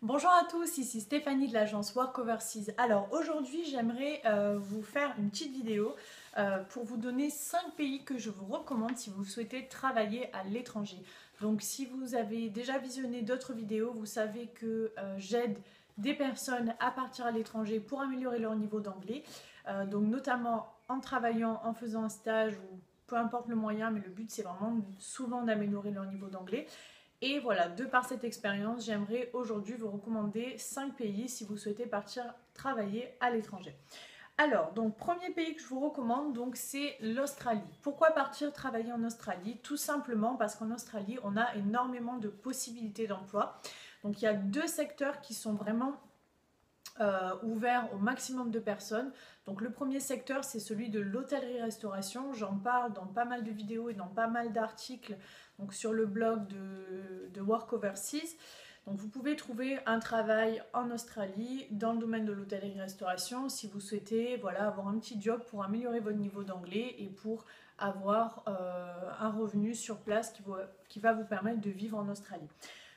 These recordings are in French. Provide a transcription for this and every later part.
Bonjour à tous, ici Stéphanie de l'agence Work Overseas. Alors aujourd'hui j'aimerais vous faire une petite vidéo pour vous donner 5 pays que je vous recommande si vous souhaitez travailler à l'étranger. Donc si vous avez déjà visionné d'autres vidéos, vous savez que j'aide des personnes à partir à l'étranger pour améliorer leur niveau d'anglais. Donc notamment en travaillant, en faisant un stage ou peu importe le moyen, mais le but c'est vraiment souvent d'améliorer leur niveau d'anglais. Et voilà, de par cette expérience, j'aimerais aujourd'hui vous recommander 5 pays si vous souhaitez partir travailler à l'étranger. Alors, donc premier pays que je vous recommande, donc c'est l'Australie. Pourquoi partir travailler en Australie? Tout simplement parce qu'en Australie, on a énormément de possibilités d'emploi. Donc il y a deux secteurs qui sont vraiment ouvert au maximum de personnes. Donc le premier secteur, c'est celui de l'hôtellerie-restauration. J'en parle dans pas mal de vidéos et dans pas mal d'articles donc sur le blog de Work Overseas. Donc vous pouvez trouver un travail en Australie dans le domaine de l'hôtellerie-restauration si vous souhaitez avoir un petit job pour améliorer votre niveau d'anglais et pour avoir un revenu sur place qui va vous permettre de vivre en Australie.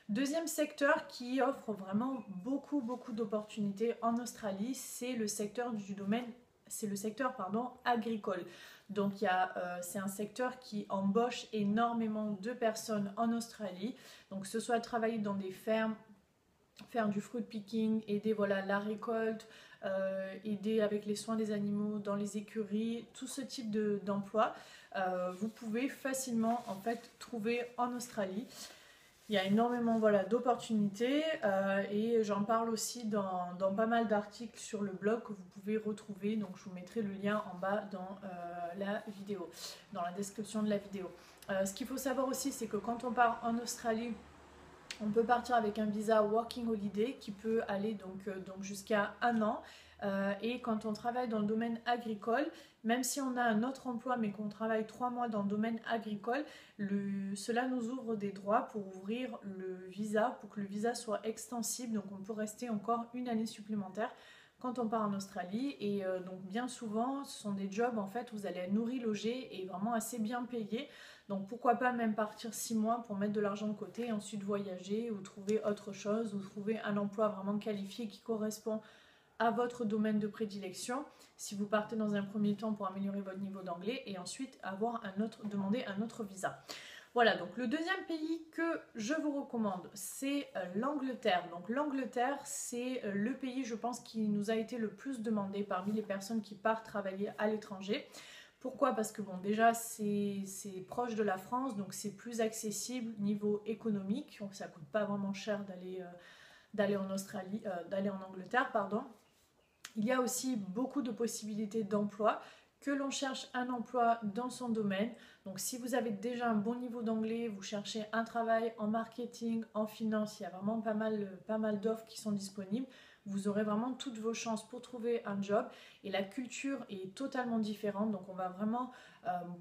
Deuxième secteur qui offre vraiment beaucoup d'opportunités en Australie, c'est le secteur agricole. Donc c'est un secteur qui embauche énormément de personnes en Australie. Donc que ce soit travailler dans des fermes, faire du fruit picking, aider la récolte, aider avec les soins des animaux dans les écuries, tout ce type d'emploi, vous pouvez facilement en fait trouver en Australie. Il y a énormément d'opportunités et j'en parle aussi dans pas mal d'articles sur le blog que vous pouvez retrouver. Donc je vous mettrai le lien en bas dans la vidéo, dans la description de la vidéo. Ce qu'il faut savoir aussi, c'est que quand on part en Australie, on peut partir avec un visa Working Holiday qui peut aller donc jusqu'à 1 an. Et quand on travaille dans le domaine agricole, même si on a un autre emploi mais qu'on travaille 3 mois dans le domaine agricole, cela nous ouvre des droits pour ouvrir le visa, pour que le visa soit extensible. Donc on peut rester encore 1 année supplémentaire quand on part en Australie. Et donc bien souvent, ce sont des jobs en fait où vous allez être nourri, logé et vraiment assez bien payé. Donc pourquoi pas même partir 6 mois pour mettre de l'argent de côté et ensuite voyager ou trouver autre chose ou trouver un emploi vraiment qualifié qui correspond à votre domaine de prédilection si vous partez dans un premier temps pour améliorer votre niveau d'anglais et ensuite demander un autre visa. Voilà, donc le deuxième pays que je vous recommande, c'est l'Angleterre. Donc l'Angleterre, c'est le pays, je pense, qui nous a été le plus demandé parmi les personnes qui partent travailler à l'étranger. Pourquoi? Parce que bon, déjà, c'est proche de la France, donc c'est plus accessible niveau économique. Donc ça coûte pas vraiment cher d'aller en Australie, d'aller en Angleterre, pardon. Il y a aussi beaucoup de possibilités d'emploi, que l'on cherche un emploi dans son domaine. Donc si vous avez déjà un bon niveau d'anglais, vous cherchez un travail en marketing, en finance, il y a vraiment pas mal d'offres qui sont disponibles. Vous aurez vraiment toutes vos chances pour trouver un job et la culture est totalement différente. Donc on va vraiment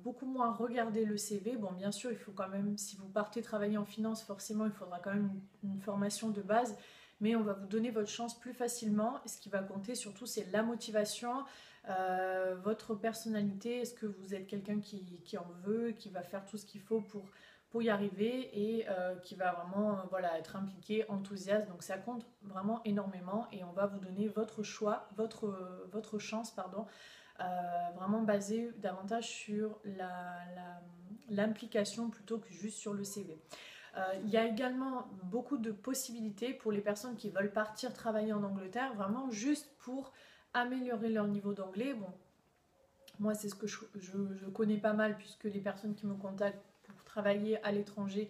beaucoup moins regarder le CV. Bon, bien sûr, il faut quand même, si vous partez travailler en finance, forcément il faudra quand même une formation de base, mais on va vous donner votre chance plus facilement. Ce qui va compter surtout, c'est la motivation, votre personnalité. Est-ce que vous êtes quelqu'un qui en veut, qui va faire tout ce qu'il faut pour y arriver et qui va vraiment être impliqué, enthousiaste. Donc ça compte vraiment énormément et on va vous donner votre choix, votre chance, pardon, vraiment basée davantage sur l'implication plutôt que juste sur le CV. Il y a également beaucoup de possibilités pour les personnes qui veulent partir travailler en Angleterre, vraiment juste pour améliorer leur niveau d'anglais. Bon, moi c'est ce que je connais pas mal puisque les personnes qui me contactent pour travailler à l'étranger,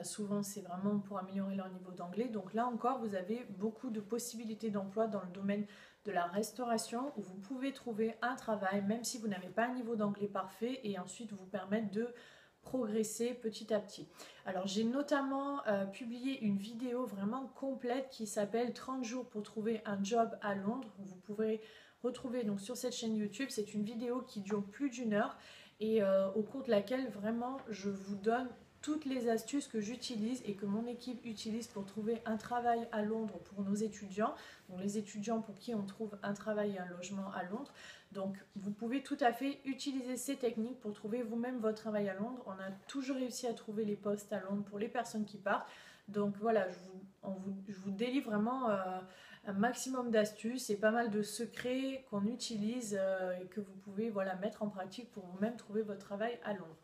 souvent c'est vraiment pour améliorer leur niveau d'anglais. Donc là encore, vous avez beaucoup de possibilités d'emploi dans le domaine de la restauration où vous pouvez trouver un travail même si vous n'avez pas un niveau d'anglais parfait et ensuite vous permettre de progresser petit à petit. Alors j'ai notamment publié une vidéo vraiment complète qui s'appelle 30 jours pour trouver un job à Londres. Vous pourrez retrouver donc sur cette chaîne YouTube. C'est une vidéo qui dure plus d'1 heure et au cours de laquelle vraiment je vous donne toutes les astuces que j'utilise et que mon équipe utilise pour trouver un travail à Londres pour nos étudiants, donc les étudiants pour qui on trouve un travail et un logement à Londres. Donc vous pouvez tout à fait utiliser ces techniques pour trouver vous-même votre travail à Londres. On a toujours réussi à trouver les postes à Londres pour les personnes qui partent. Donc voilà, je vous délivre vraiment un maximum d'astuces et pas mal de secrets qu'on utilise et que vous pouvez voilà, mettre en pratique pour vous-même trouver votre travail à Londres.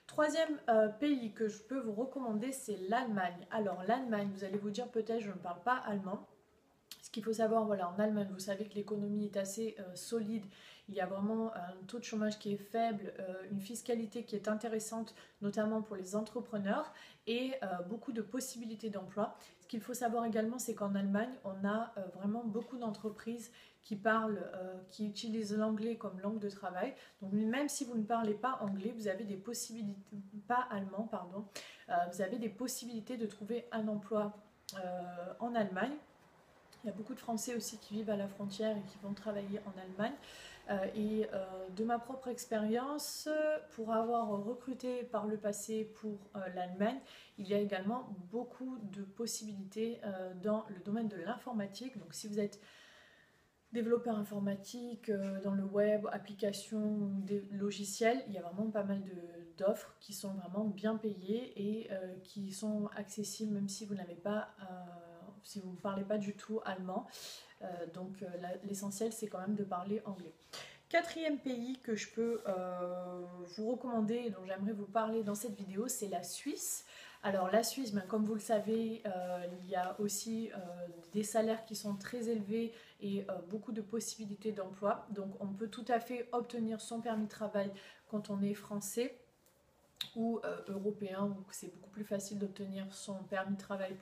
Troisième pays que je peux vous recommander, c'est l'Allemagne. Alors l'Allemagne, vous allez vous dire peut-être je ne parle pas allemand. Ce qu'il faut savoir, voilà, en Allemagne, vous savez que l'économie est assez solide. Il y a vraiment un taux de chômage qui est faible, une fiscalité qui est intéressante, notamment pour les entrepreneurs, et beaucoup de possibilités d'emploi. Ce qu'il faut savoir également, c'est qu'en Allemagne, on a vraiment beaucoup d'entreprises qui utilisent l'anglais comme langue de travail. Donc même si vous ne parlez pas anglais, vous avez des possibilités, pas allemand, pardon, vous avez des possibilités de trouver un emploi en Allemagne. Il y a beaucoup de Français aussi qui vivent à la frontière et qui vont travailler en Allemagne. De ma propre expérience, pour avoir recruté par le passé pour l'Allemagne, il y a également beaucoup de possibilités dans le domaine de l'informatique. Donc si vous êtes développeur informatique, dans le web, applications, des logiciels, il y a vraiment pas mal d'offres qui sont vraiment bien payées et qui sont accessibles même si vous n'avez pas... si vous ne parlez pas du tout allemand. L'essentiel, c'est quand même de parler anglais. Quatrième pays que je peux vous recommander et dont j'aimerais vous parler dans cette vidéo, c'est la Suisse. Alors la Suisse, comme vous le savez, il y a aussi des salaires qui sont très élevés et beaucoup de possibilités d'emploi. Donc on peut tout à fait obtenir son permis de travail quand on est français ou européen, où c'est beaucoup plus facile d'obtenir son permis de travail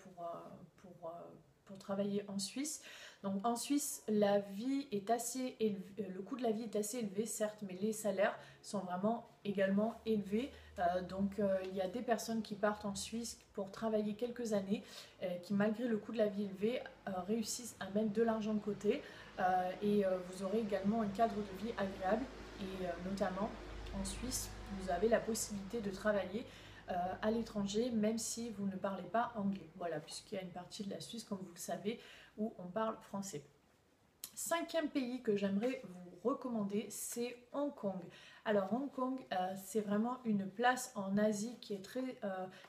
pour travailler en Suisse. Donc en Suisse, la vie est assez élevée, le coût de la vie est assez élevé, certes, mais les salaires sont vraiment également élevés. Il y a des personnes qui partent en Suisse pour travailler quelques années, qui malgré le coût de la vie élevé, réussissent à mettre de l'argent de côté. Vous aurez également un cadre de vie agréable et notamment en Suisse, vous avez la possibilité de travailler à l'étranger, même si vous ne parlez pas anglais. Voilà, puisqu'il y a une partie de la Suisse, comme vous le savez, où on parle français. Cinquième pays que j'aimerais vous recommander, c'est Hong Kong. Alors Hong Kong, c'est vraiment une place en Asie qui est très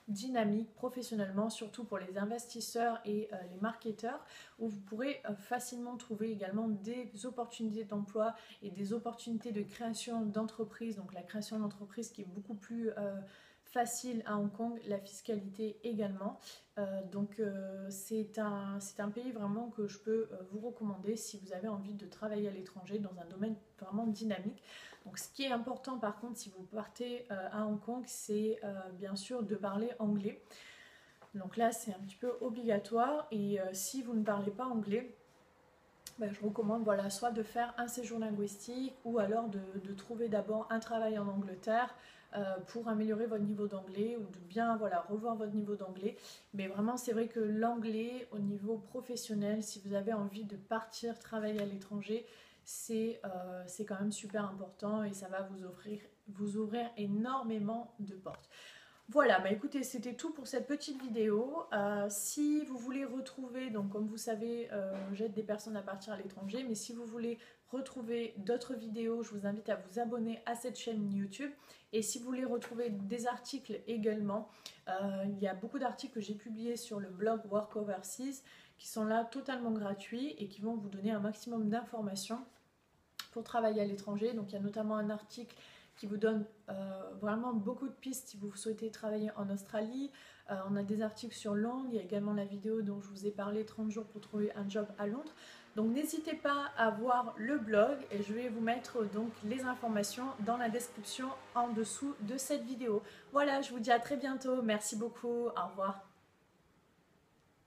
dynamique professionnellement, surtout pour les investisseurs et les marketeurs, où vous pourrez facilement trouver également des opportunités d'emploi et des opportunités de création d'entreprise. Donc la création d'entreprise qui est beaucoup plus facile à Hong Kong, la fiscalité également. C'est un pays vraiment que je peux vous recommander si vous avez envie de travailler à l'étranger dans un domaine vraiment dynamique. Donc ce qui est important par contre si vous partez à Hong Kong, c'est bien sûr de parler anglais. Donc là c'est un petit peu obligatoire et si vous ne parlez pas anglais, je recommande voilà, soit de faire un séjour linguistique ou alors de trouver d'abord un travail en Angleterre pour améliorer votre niveau d'anglais ou de bien voilà, revoir votre niveau d'anglais. Mais vraiment, c'est vrai que l'anglais au niveau professionnel, si vous avez envie de partir travailler à l'étranger, c'est quand même super important et ça va vous ouvrir énormément de portes. Voilà, écoutez, c'était tout pour cette petite vidéo. Si vous voulez retrouver, donc comme vous savez, j'aide des personnes à partir à l'étranger, mais si vous voulez retrouver d'autres vidéos, je vous invite à vous abonner à cette chaîne YouTube. Et si vous voulez retrouver des articles également, il y a beaucoup d'articles que j'ai publiés sur le blog Work Overseas qui sont là totalement gratuits et qui vont vous donner un maximum d'informations pour travailler à l'étranger. Donc il y a notamment un article qui vous donne vraiment beaucoup de pistes si vous souhaitez travailler en Australie. On a des articles sur Londres, il y a également la vidéo dont je vous ai parlé, 30 jours pour trouver un job à Londres. Donc n'hésitez pas à voir le blog et je vais vous mettre donc les informations dans la description en dessous de cette vidéo. Voilà, je vous dis à très bientôt, merci beaucoup, au revoir.